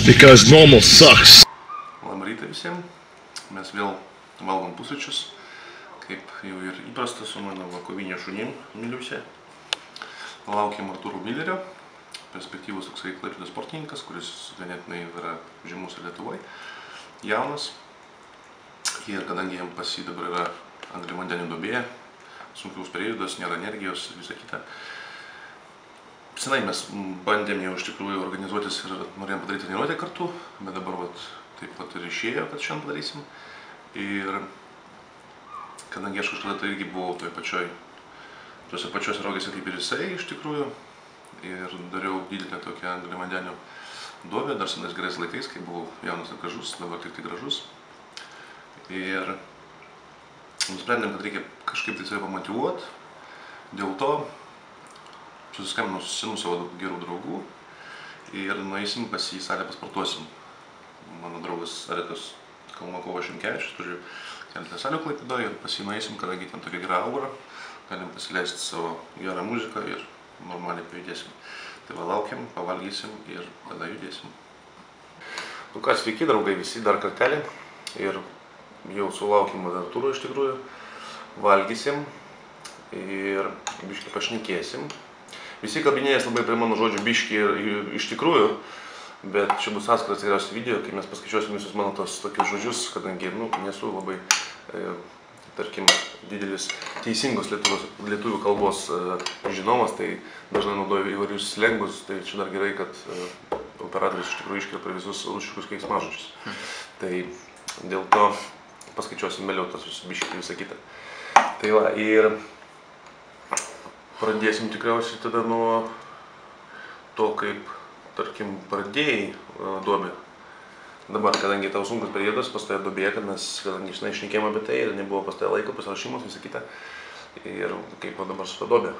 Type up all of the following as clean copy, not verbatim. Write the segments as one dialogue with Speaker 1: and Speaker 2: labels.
Speaker 1: Because normal sucks.
Speaker 2: Labą rytą visiems. Mes vėl valgom pusryčius, kaip jau ir įprasta su mano kovinė šunim Miliuose. Laukiam Artūro Milerio, perspektyvus toksai Klaipėdos sportininkas, kuris ganėtinai yra žymus ir Lietuvoje, jaunas. Ir kadangi jam pas jį dabar yra angliavandenių duobė, sunkiaus periodas, nėra energijos ir visa kita. Senai mes bandėm jau iš tikrųjų organizuotis ir norėjom padaryti treniruotę kartu, bet dabar taip ir išėjo, kad šiandien padarysim. Ir kadangi aš kažkada tai irgi buvau tuose pačiose rogėse kaip ir jisai iš tikrųjų, ir dariau didelę tokią angliavandenių duobę, dar senais gerais laikais, kai buvau jaunas ir gražus, dabar tik gražus. Ir nusprendėm, kad reikia kažkaip tai save pamotyvuoti, dėl to susiskambinau su senu savo gerų draugų ir nueisim pas jį į salę pasportuosim. Mano draugas Aretas Kalmakovas Šimkevičius turi keletą salių Klaipėdoje ir pas jį nueisim, kadangi ten tokia gera aura, galim pasileisti savo gerą muziką ir normaliai pajudėsim. Tai va, laukiam, pavalgysim ir tada judėsim. Nu ką, sveiki draugai visi dar kartelį ir jau sulaukėm Artūro iš tikrųjų, valgysim ir biškį pašnekėsim. Visi kabinėjęs labai prie mano žodžių biškį ir iš tikrųjų, bet čia bus atskiras tikriausiai video, kai mes paskaičiuosim visus mano tos tokius žodžius, kadangi nesu labai, tarkim, didelis teisingos lietuvių kalbos žinovas, tai dažnai naudoju įvairius slengus, tai čia dar gerai, kad operatorius iš tikrųjų iškirpa visus rusiškus keiksmažodžius. Tai dėl to paskaičiuosim vėliau tos visus biškį visą kitą. Tai va, ir pradėsim tikriausiai tada nuo to, kaip, tarkim, pradėjai duobę. Dabar, kadangi tau sunkus periodas, pastoja duobėje, kad mes, kadangi šnekėjom apie tai ir nebuvo pastoja laiko, pasirašymus, visą kitą. Ir kaip dabar su ta duobė?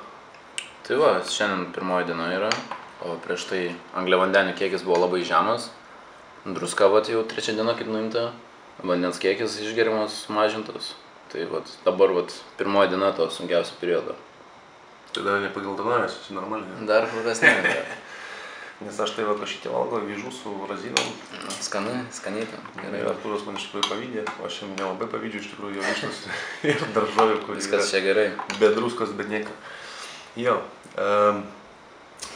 Speaker 3: Tai va, šiandien pirmoji diena yra, o prieš tai angliavandenių kiekis buvo labai žemas. Druska jau trečia diena kaip nuimta, vandens kiekis išgeriamas mažintas. Tai va, dabar pirmoji diena to sunkiausio periodo.
Speaker 2: Tai dar nepagildinavęs, esi normaliai.
Speaker 3: Dar kol kas ne.
Speaker 2: Nes aš tai va kažkitį valgo vyžų su razinom.
Speaker 3: Skaniai ten.
Speaker 2: Ir Artūras man iš tikrųjų pavydė, o aš jam nelabai pavydžiu iš tikrųjų jo vištos ir daržovių, kur
Speaker 3: viskas čia gerai.
Speaker 2: Be druskos, be nieko. Jo.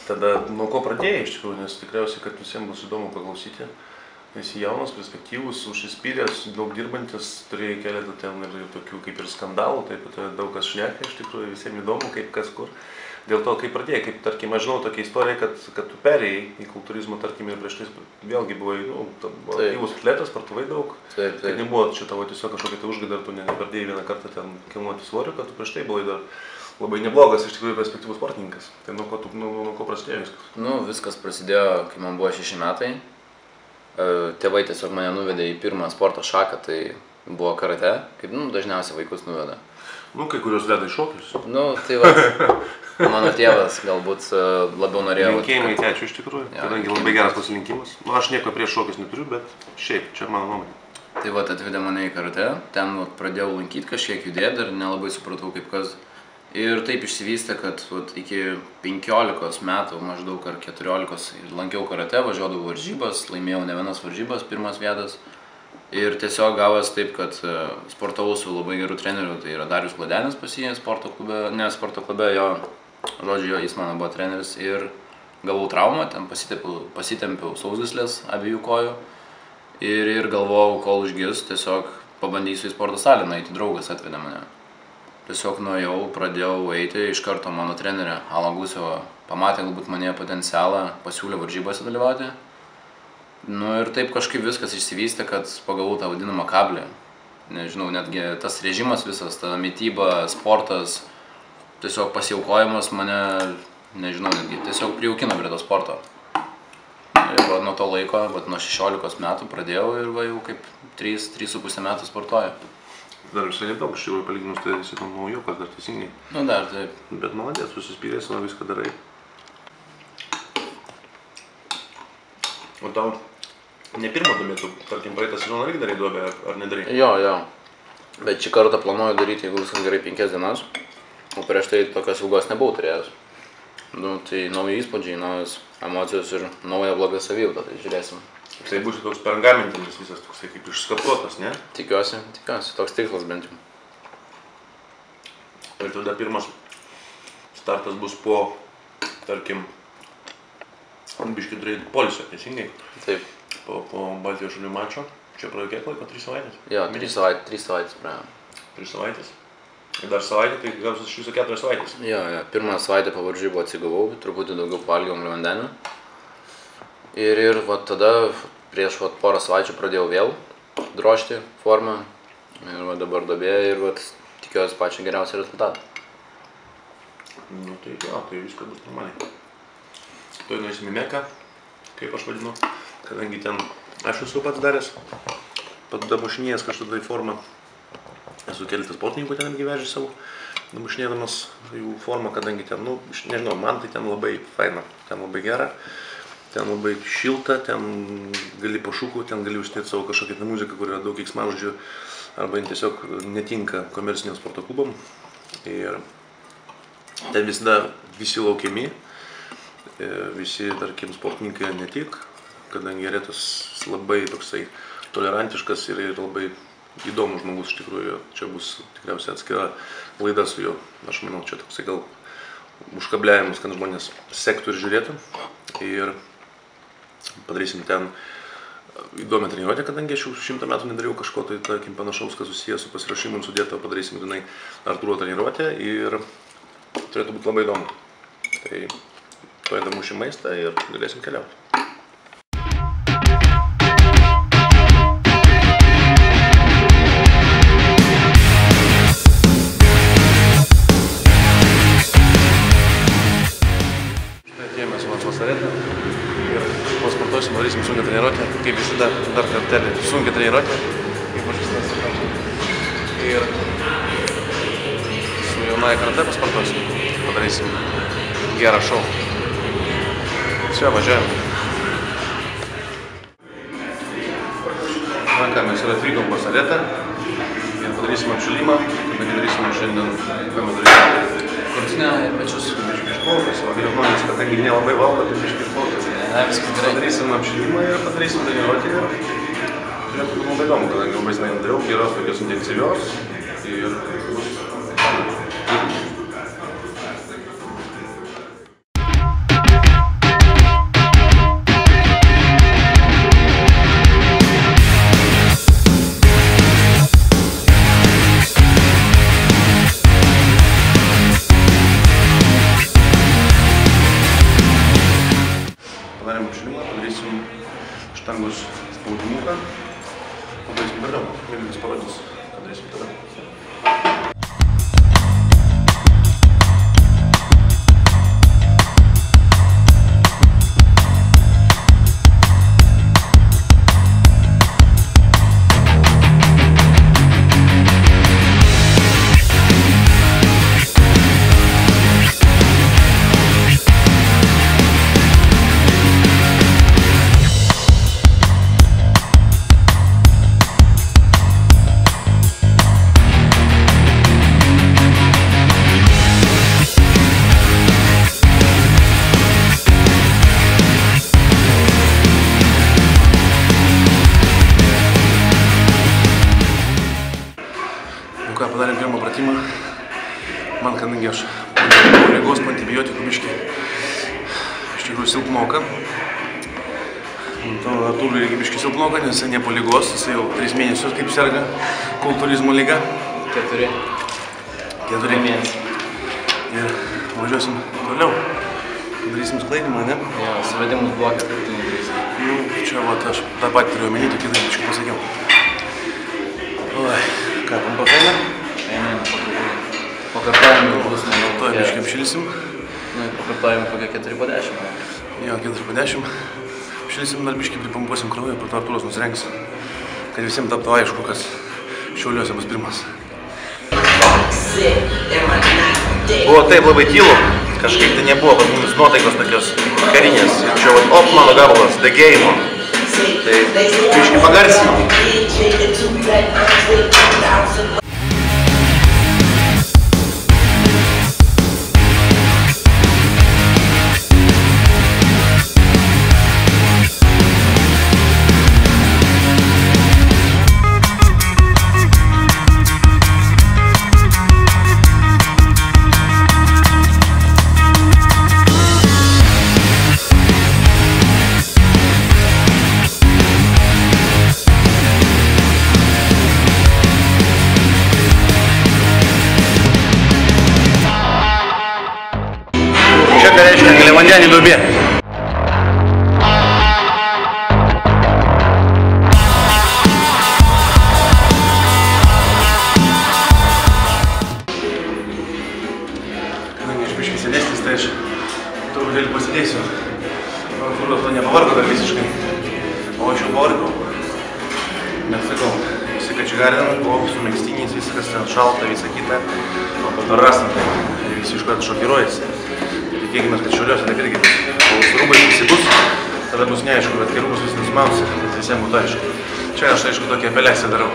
Speaker 2: Tada nuo ko pradėjai iš tikrųjų, nes tikriausiai, kad visiems bus įdomu paklausyti. Esi jaunas, perspektyvus, užsispyręs, daug dirbantis, turėjai keletą ten ir tokių kaip ir skandalų, taip pat daug kas šneka iš tikrųjų, visiems įdomu, kaip kas kur. Dėl to, kaip pradėjai, kaip, tarkim, aš žinau tokią istoriją, kad tu perėjai į kultūrizmą, tarkim, ir prieš tai vėlgi buvai, aktyvus atletas, sportavai daug.
Speaker 3: Taip.
Speaker 2: Tai nebuvo čia tavo tiesiog kažkokia tai užgaida, ar tu nepradėjai vieną kartą ten kilnoti svorių, kad tu prieš tai buvai dar labai neblogas, iš tikrųjų, perspektyvus sportininkas. Tai nuo ko prasidėjo viskas?
Speaker 3: Viskas prasidėjo, kai man buvo 6 metai. Tėvai tiesiog mane nuvedė į pirmą sporto šaką, tai buvo karate, kaip dažniausiai vaikus nuveda.
Speaker 2: Kai kurios veda į šokius.
Speaker 3: Tai va, mano tėvas galbūt labiau norėjo...
Speaker 2: Linkėjimai tėčiui iš tikrųjų, kadangi labai geras pasirinkimas. Aš nieko prieš šokius neturiu, bet šiaip, čia mano nuomonė.
Speaker 3: Tai va, atvedė mane į karate, ten pradėjau lankyti kažkiek judėti ir nelabai supratau kaip kas. Ir taip išsivystė, kad iki 15 metų maždaug ar 14 lankiau karate, važiuodavau varžybas, laimėjau ne vienas varžybas, pirmas vietas. Ir tiesiog gavos taip, kad sportavau su labai geru treneriu, tai yra Darius Gladenis pas jį sporto klube, jis mano buvo treneris ir gavau traumą, ten pasitempiau sausgyslės abiejų kojų ir galvojau, kol užgis, tiesiog pabandysiu į sporto salę, nueiti, draugas atvedė mane. Tiesiog nuėjau, pradėjau eiti, iš karto mano trenerė Ala Gusio pamatė galbūt mane potencialą, pasiūlė varžybose dalyvauti. Ir taip kažkaip viskas išsivystė, kad pagavau tą vadinamą kablį. Nežinau, netgi tas režimas visas, ta mityba, sportas, tiesiog pasiaukojimas mane, nežinau, netgi tiesiog prijaukino prie to sporto. Ir nuo to laiko, nuo 16 metų pradėjau ir jau kaip 3,5 metų sportuoju.
Speaker 2: Dar visai nedaug, iš tikrųjų palyginus, tai esi naujokas dar teisingai.
Speaker 3: Dar taip.
Speaker 2: Bet maladės, susispyrės, viską darai. O tau ne pirmą duobę, tu, tarkim, praeitą sezoną irgi darai duobę, ar nedarai?
Speaker 3: Jo. Bet šį kartą planuoju daryti, jeigu viskas gerai, 5 dienas. O prieš tai tokios ilgos nebuvau turėjęs. Tai nauji įspūdžiai, naujos emocijos ir nauja bloga savijauta, tai žiūrėsim.
Speaker 2: Tai bus toks pergamentinis visas toksai kaip išskaptuotas, ne?
Speaker 3: Tikiuosi, toks tikslas bent jau.
Speaker 2: Ir tada pirmas startas bus po, tarkim, biškį turėti polisio, teisingai?
Speaker 3: Taip.
Speaker 2: Po Baltijos šalių mačo. Čia praėjo kiek laiko? 3 savaitės?
Speaker 3: Jo, 3 savaitės praėjo.
Speaker 2: 3 savaitės? Ir dar savaitę, tai gausias iš viso 4 savaitės.
Speaker 3: Jo, pirmą savaitę po varžybų atsigavau, truputį daugiau pavalgiau angliavandenių. Ir vat tada prieš porą savaičių pradėjau vėl drožti formą. Ir dabar duobėje ir tikiuosi pačią geriausią rezultatą.
Speaker 2: Nu tai jo, tai viskas bus normaliai. Tuoj nueisim į Meką, kaip aš vadinu, kadangi ten aš esu pats daręs, pat damušinėjęs kažkada į formą. Esu keletą sportininkų ten vežę savo, damušinėdamas jų formą, kadangi ten, nu, nežinau, man tai ten labai faina, ten labai gera, ten labai šilta, ten gali pašūkauti, ten gali užsidėti savo kažkokią muziką, kur yra daug keiksmažodžių, arba tiesiog netinka komerciniam sporto klubam. Ir ten visada visi laukiami, visi, tarkim, sportininkai ne tik, kadangi Retas labai toksai tolerantiškas ir labai įdomus žmogus iš tikrųjų, čia bus tikriausiai atskira laida su juo. Aš manau, čia toksai gal užkabliavimas, kad žmonės sektų ir žiūrėtų. Ir padarysim ten įdomią treniruotę, kadangi aš jau 100 metų nedariau kažko tai, tarkim, panašaus, kas susijęs su pasirašymu ir sudėta, padarysim grynai Artūro treniruotę ir turėtų būti labai įdomu. Tai tuoj damušim maistą ir galėsim keliauti. Atėjome su Vasaretą ir pasportuosim, darysim sunkią treniruotę, kaip visada dar kartelį sunkią treniruotę, kaip aš visada sakau. Ir su jaunąja karta pasportuosim, padarysim gerą šou. Все, važiuojam. Na ką, mes ir atvykom pas Aletą ir padarysim apšilimą, kadangi darysim šiandien, ką mes darysim.
Speaker 3: Krūtinę ir pečius.
Speaker 2: Biškį išplaukas, o vėliau žmonės, kadangi nelabai valgo, tai biškį išplaukas.
Speaker 3: Ne, viskas gerai.
Speaker 2: Padarysim apšilimą ir padarysim treniruotę ir turėtų būti labai įdomu, kadangi labai senai nedariau, geros tokios intensyvios ir bus padarysim štangos spaudimuką, padarysim vėliau, Vilnius parodys, padarysim tada. Padarėm pirmą pratimą. Man, kadangi aš po ligos, po antibiotikų biškį, iš tikrųjų silpnoka. Artūrui irgi biškį silpnoka, nes jis ne po ligos, jis jau 3 mėnesius kaip serga kultūrizmo liga.
Speaker 3: 4 mėnesiai.
Speaker 2: Ir važiuosim toliau. Padarysim sklaidimą, ne?
Speaker 3: Jo, suvedimus blokę, kaip tu nedarysi.
Speaker 2: Nu, čia vat aš tą patį turiu omeny, tokį dalyčių pasakiau. Oi, ką, pampa faina?
Speaker 3: Pakartojimai bus, manau,
Speaker 2: Tuoj biškį apšilsim.
Speaker 3: Pakartojimai kokie 4 po 10.
Speaker 2: Jo, 4 po 10. Apšilsim, dar biškį pripumpuosim kraują, po to Artūras nusirengs. Kad visiems taptų aišku, kas Šiauliuose bus pirmas. Buvo taip labai tylu, kažkaip tai nebuvo pas mums nuotaikos tokios karinės. Ir čia vat, op, mano gabalas, degėjimo. Tai biškį pagarsinam. pačiu borgiu. Mes sakau, visi kačigarinam, buvo su megstiniais, viskas ten šalta, visą kitą. O po to rasam, tai visi iš karto šokiruojasi. Tikėkime, kad šiauliuose taip irgi, kol su rūbai visi bus, tada bus neaišku, bet kai rūbus visi nusimausi, bet visiems būtų aišku. Čia aš aišku tokią apeliaciją darau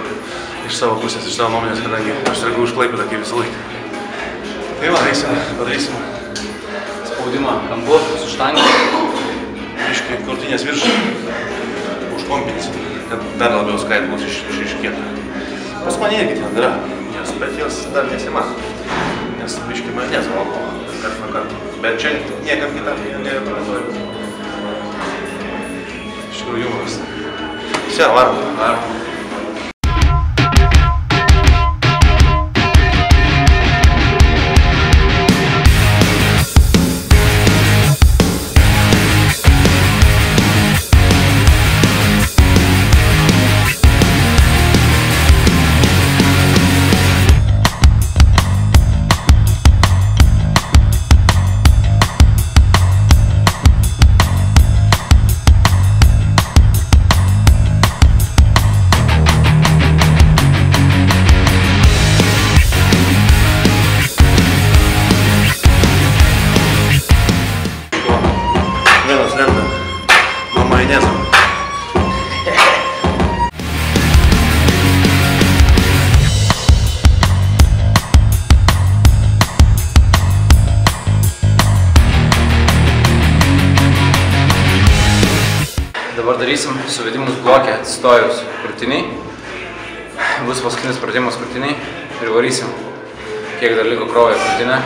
Speaker 2: iš savo pusės, iš savo nuomonės, kadangi aš sergu už Klaipėdą kaip visą laiką. Tai va, padarysim
Speaker 3: Spaudimą kambu su štangą.
Speaker 2: Biškai krūtinės viršų užpompinsim, kad dar labiau skait bus išriškėtų. Pas mane irgi ten yra, bet jos dar nesimato, nes biškai majonezą valgo kart nuo karto. Bet čia niekam kitam nerekomenduoju. Iš tikrųjų jumoras. Все, varom.
Speaker 3: Dabar darysim suvedimus blokę atsistojus krūtiniai. Bus paskutinis pratimas krūtiniai ir varysim, kiek dar liko kraujo krūtinę.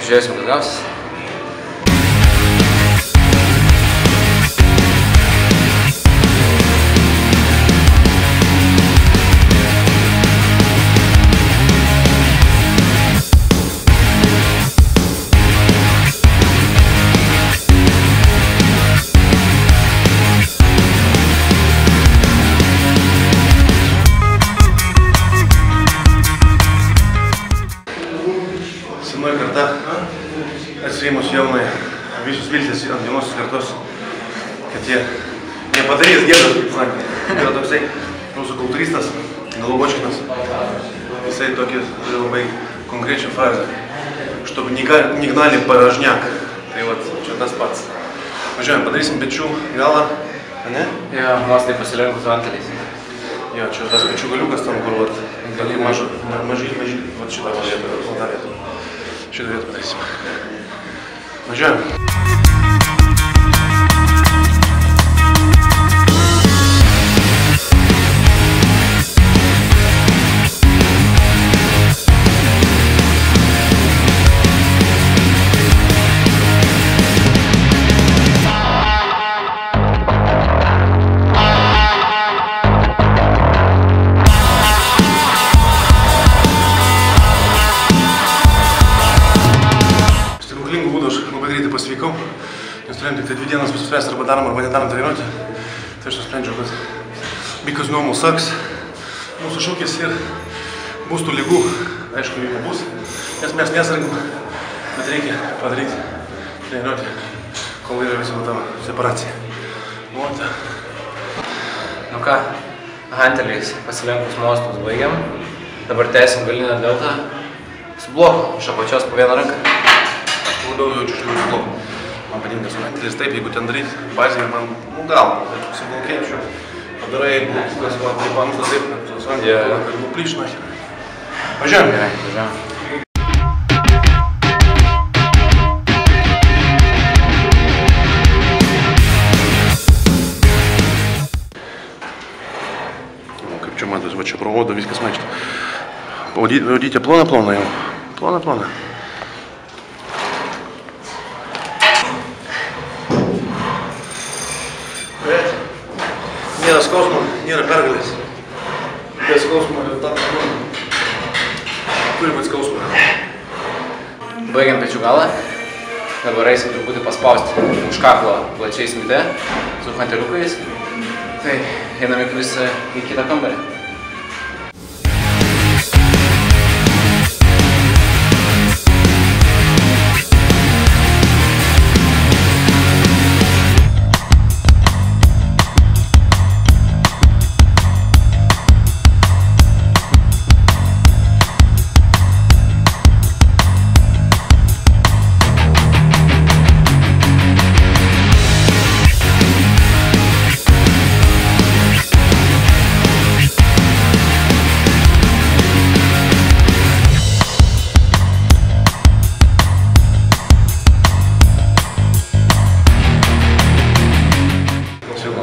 Speaker 3: Žiūrėsim, kas gausis.
Speaker 2: Senoji karta atsirimus jaunai visus viltis ant jaunosios kartos, kad jie nepadarys gėdos, kaip sakė. Yra toksai mūsų kultūristas, Голубочкиnas. Jisai tokį labai konkrečią frazę. Чтобы не гнали порожняк. Tai vat, čia tas pats. Važiuojam, padarysim pečių galą, ne?
Speaker 3: Jo, mostai pasilenkus vanteliais.
Speaker 2: Jo, čia tas pečių galiukas tam, kur vat, mažai, vat šitą vietą. Šitą vietą padarysim. Važiuojam. Pasveikau, nes turėjom tik tai 2 dienas suspręsti arba darom arba nedarom treniruotę. Tai aš nusprendžiau, kad because normal sucks. Mūsų šūkis ir bus tų ligų, aišku, jų nebus, nes mes nesargam, bet reikia padaryti treniruotę, kol yra visi tavo separacija.
Speaker 3: Nu ką, hanteliais pasilenkus mostus baigiam. Dabar tęsim galinę deltą su bloku iš apačios po vieną ranką.
Speaker 2: Labiau jaučiu šliūrų blokų. Man patinka su hantelis taip, jeigu ten daryti bazėje, man, gal, bet su blokėčiu. Padarai blokas, taip amstas taip, kad su hantelį, kad nuplyšina. Važiuojam.
Speaker 3: Gerai, važiuojam.
Speaker 2: Kaip čia matos, va čia provodo, viskas maikšta. Pavadyti ploną jau. Ploną. Nėra skausmo, nėra pergalės. Be skausmo ir tam turi būti skausmo.
Speaker 3: Baigiam pečių galą. Dabar eisim truputį paspausti už kaklo plačiai smite su hanteliukais. Tai einam į kitą kambarį.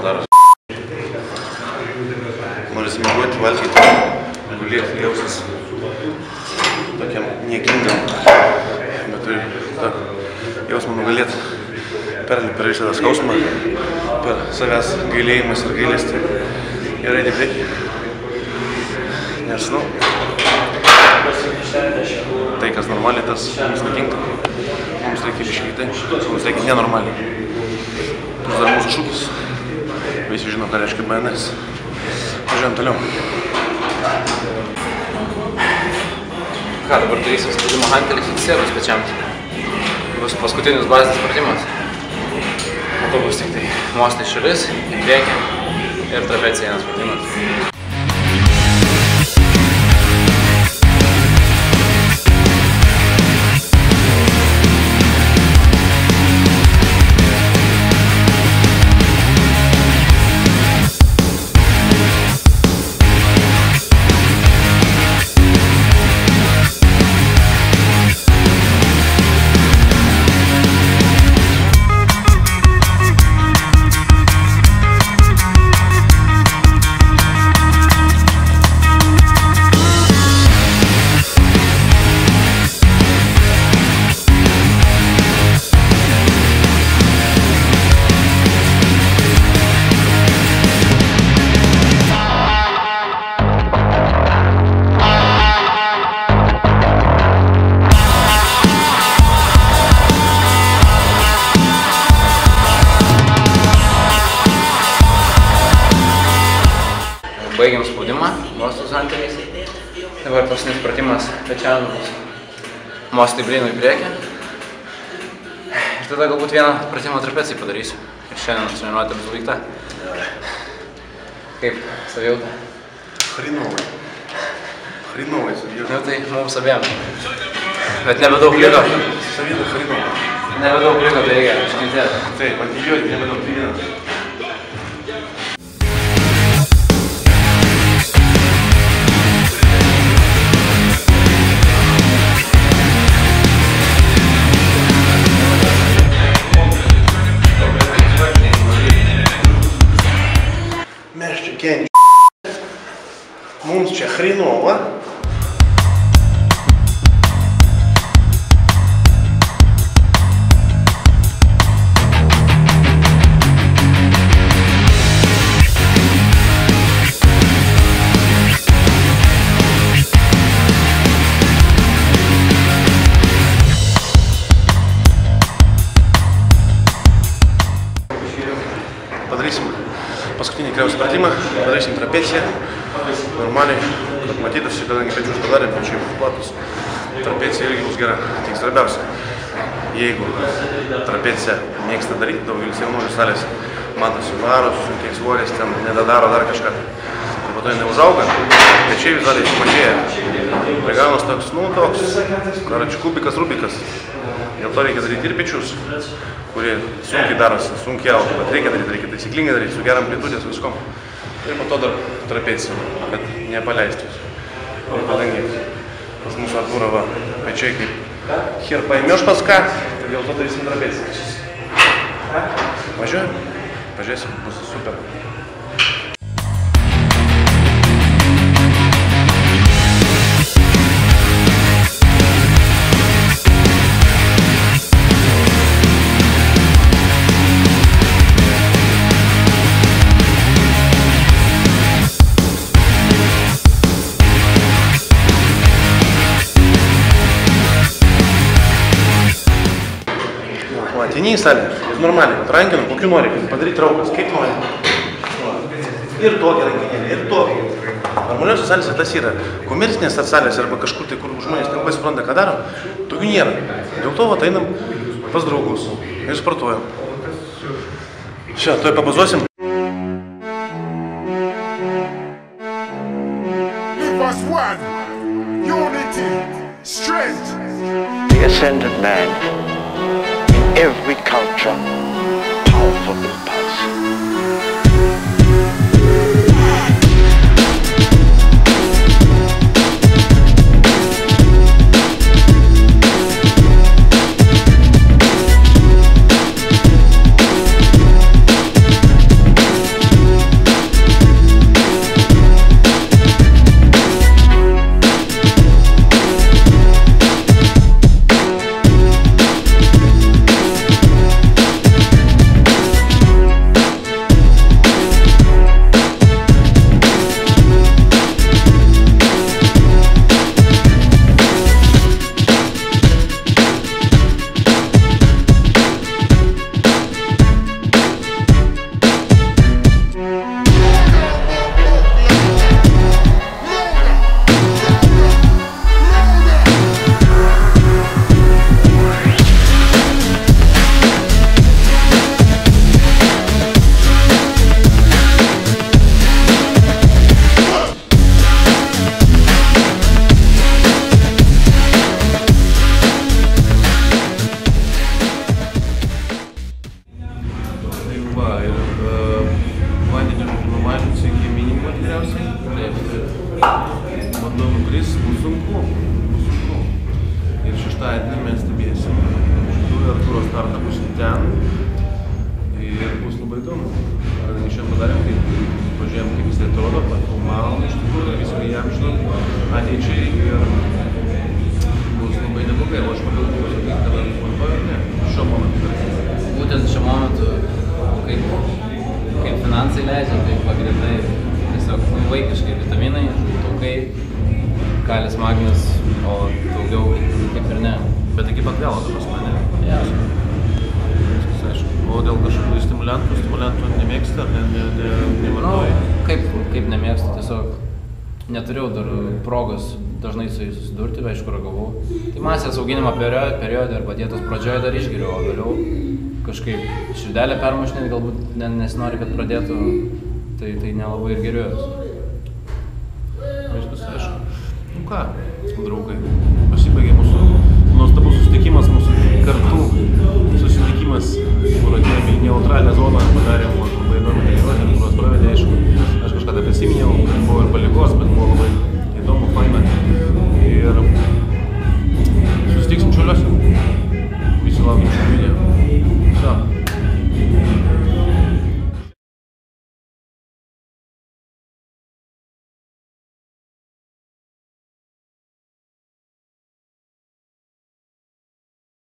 Speaker 2: darosi. Norisi mėgoti, valgyti, gulėti, jaustis tokiam niekingam, bet turi tą jausmą nugalėti, perlipti per visą tą skausmą, per savęs gailėjimas ir gailestį ir eiti į priekį. Nes, nu, tai, kas normaliai, tas mums netinka. Mums reikia biškai tai, mums reikia nenormaliai. Plus dar mūsų šūkis. Visi žino, ką reiškia BNS. Važiuojam toliau.
Speaker 3: Ką, dabar darysim spaudimo hantelis atsisėdus pečiam. Bus paskutinis bazinis pratimas. O to bus tik tai mostai šalis, į priekį ir trapecija vienas pratimas. Baigiam spaudimą, mostus hanteliais. Dabar paskutinis pratimas pečiam bus mostai blynų į priekį. Ir tada galbūt vieną pratimą trapecijai padarysiu. Ir šiandien treniruotė bus baigta. Kaip savijauta?
Speaker 2: Hrinovai. Hrinovai savijauta.
Speaker 3: Nu tai mums abiem. Bet nebedaug liko.
Speaker 2: Savijauta hrinovai.
Speaker 3: Nebedaug liko, tai reikia iškentėti.
Speaker 2: Taip, antibijotik nebedaug vienas. Mums čia hrinova. Padarysim paskutinį kriausių pratimą, padarysim trapeciją. Normaliai, kad matytųsi, kadangi pečius padarėm, pečiai bus platus, trapecija irgi bus gera. Tik svarbiausia, jeigu trapeciją mėgsta daryti, daugelis jaunųjų salės matosi varo, su sunkiais svoriais, ten nedadaro dar kažką. Ir po to jie neužauga, pečiai vizualiai sumažėja. Ir gaunas toks, nu toks, karačių kubikas, rubikas. Dėl to reikia daryti ir pečius, kurie sunkiai darosi, sunkiai auga, bet reikia taisyklingai daryti, su geram amplitudė, su viskom. Ir po to dar trapecija, kad nepaleistų jūs. Ir kadangi pas mūsų Artūrą va, pečiai kaip hier paėmėš pas ką, tai dėl to darysim trapeciją. Važiuojam, pažiūrėsim, bus super. Ateini į salę, normaliai, rankinam, kokiu nori, padaryti traukas, kaip nori. Ir tokį rankinėlį, ir tokį. Normaliuose salėse tas yra. Komercinės salėse arba kažkur tai, kur žmonės nelabai supranta, ką daro, tokių nėra. Dėl to vat einam pas draugus ir sportuojam. Čia, toj pabazuosim.
Speaker 1: The ascendant man. Every culture, powerful impulse.
Speaker 3: pagrindai tiesiog vaikiškai vitaminai, taukai, kalis, magnis, o daugiau kaip ir ne.
Speaker 2: Bet iki pat galo, ta prasme, ne?
Speaker 3: Ja.
Speaker 2: Viskas aišku. O dėl kažkokių stimulantų nemėgsti ar nevartoji?
Speaker 3: Kaip nemėgstu, tiesiog neturėjau dar progos dažnai su jais susidurti, aišku, ragavau. Tai masės auginimo periode arba dietos pradžioje dar išgeriu, o vėliau kažkaip širdelę permušinėt, galbūt nesinori, kad pradėtų, tai nelabai ir geriu.
Speaker 2: Viskas aišku. Nu ką, draugai, pasibaigė mūsų nuostabus susitikimas, mūsų kartų susitikimas, kur atėjome į neutralią zoną, padarėm labai įdomią treniruotę, kurios pravedė, aišku, aš kažkada prisiminiau, buvo ir paligos, bet buvo labai